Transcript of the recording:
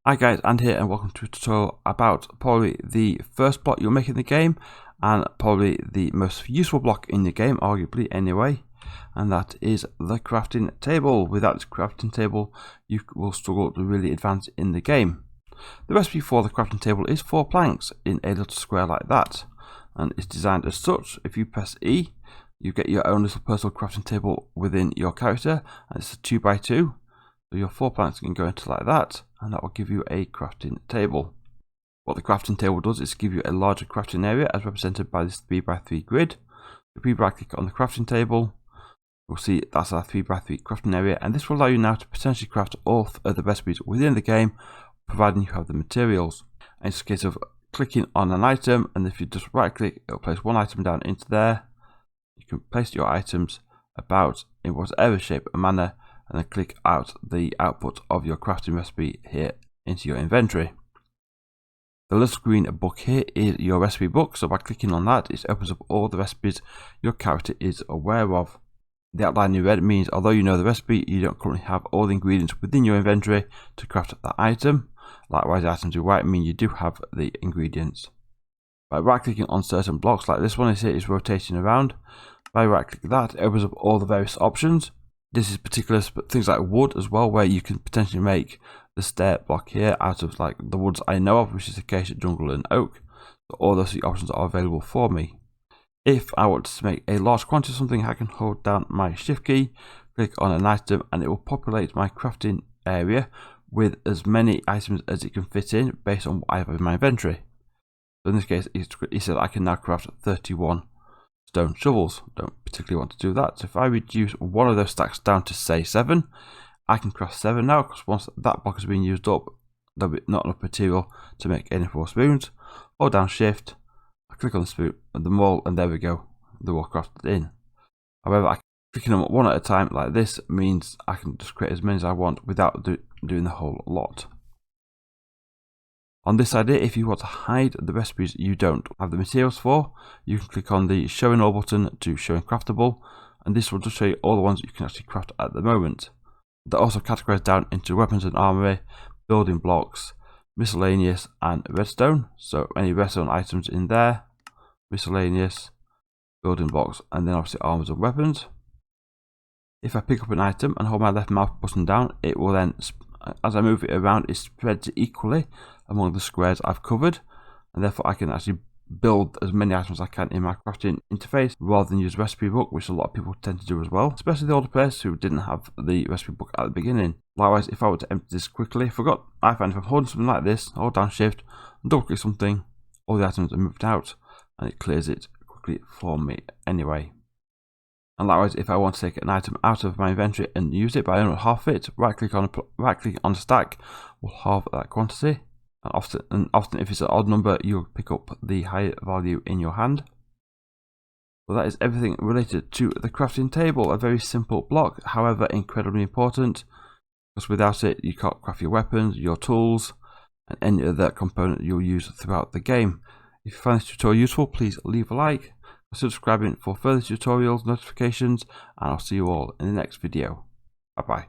Hi guys, and here and welcome to a tutorial about probably the first block you'll make in the game and probably the most useful block in the game, arguably anyway, and that is the crafting table. Without this crafting table you will struggle to really advance in the game. The recipe for the crafting table is 4 planks in a little square like that, and it's designed as such. If you press E you get your own little personal crafting table within your character, and it's a 2x2. So your 4 planks can go into like that, and that will give you a crafting table. What the crafting table does is give you a larger crafting area as represented by this 3x3 grid. If we right click on the crafting table, you'll see that's our 3x3 crafting area, and this will allow you now to potentially craft all of the recipes within the game, providing you have the materials. And it's a case of clicking on an item, and if you just right click, it'll place one item down into there. You can place your items about in whatever shape or manner, and then click out the output of your crafting recipe here into your inventory. The little green book here is your recipe book, so by clicking on that it opens up all the recipes your character is aware of. The outline in red means although you know the recipe, you don't currently have all the ingredients within your inventory to craft that item. Likewise, the items to white mean you do have the ingredients. By right clicking on certain blocks like this one is rotating around, by right clicking that it opens up all the various options. This is particular, but things like wood as well, where you can potentially make the stair block here out of like the woods I know of, which is acacia, jungle and oak. So all those options are available for me. If I want to make a large quantity of something, I can hold down my shift key, click on an item, and it will populate my crafting area with as many items as it can fit in based on what I have in my inventory. So in this case, it said I can now craft 31 stone shovels. Don't particularly want to do that, so if I reduce one of those stacks down to say 7, I can craft 7 now, because once that block has been used up there'll be not enough material to make any 4 spoons. Hold down shift, I click on the spoon and the mold, and there we go, they're all crafted in. However, clicking them one at a time like this means I can just create as many as I want without doing the whole lot. On this idea, if you want to hide the recipes you don't have the materials for, you can click on the showing all button to showing craftable, and this will just show you all the ones you can actually craft at the moment. They're also categorized down into weapons and armory, building blocks, miscellaneous and redstone. So any redstone items in there, miscellaneous, building blocks, and then obviously armors and weapons. If I pick up an item and hold my left mouse button down, it will then, as I move it around, it spreads equally among the squares I've covered, and therefore I can actually build as many items as I can in my crafting interface rather than use recipe book, which a lot of people tend to do as well, especially the older players who didn't have the recipe book at the beginning. Likewise, if I were to empty this quickly, I find if I'm holding something like this, hold down shift and double click something, all the items are moved out and it clears it quickly for me anyway. And likewise, if I want to take an item out of my inventory and use it but I don't half it, right click on a stack will halve that quantity. And often if it's an odd number, you'll pick up the higher value in your hand. Well, that is everything related to the crafting table. A very simple block, however incredibly important, because without it you can't craft your weapons, your tools, and any other component you'll use throughout the game. If you find this tutorial useful, please leave a like, subscribing for further tutorials, notifications, and I'll see you all in the next video. Bye bye.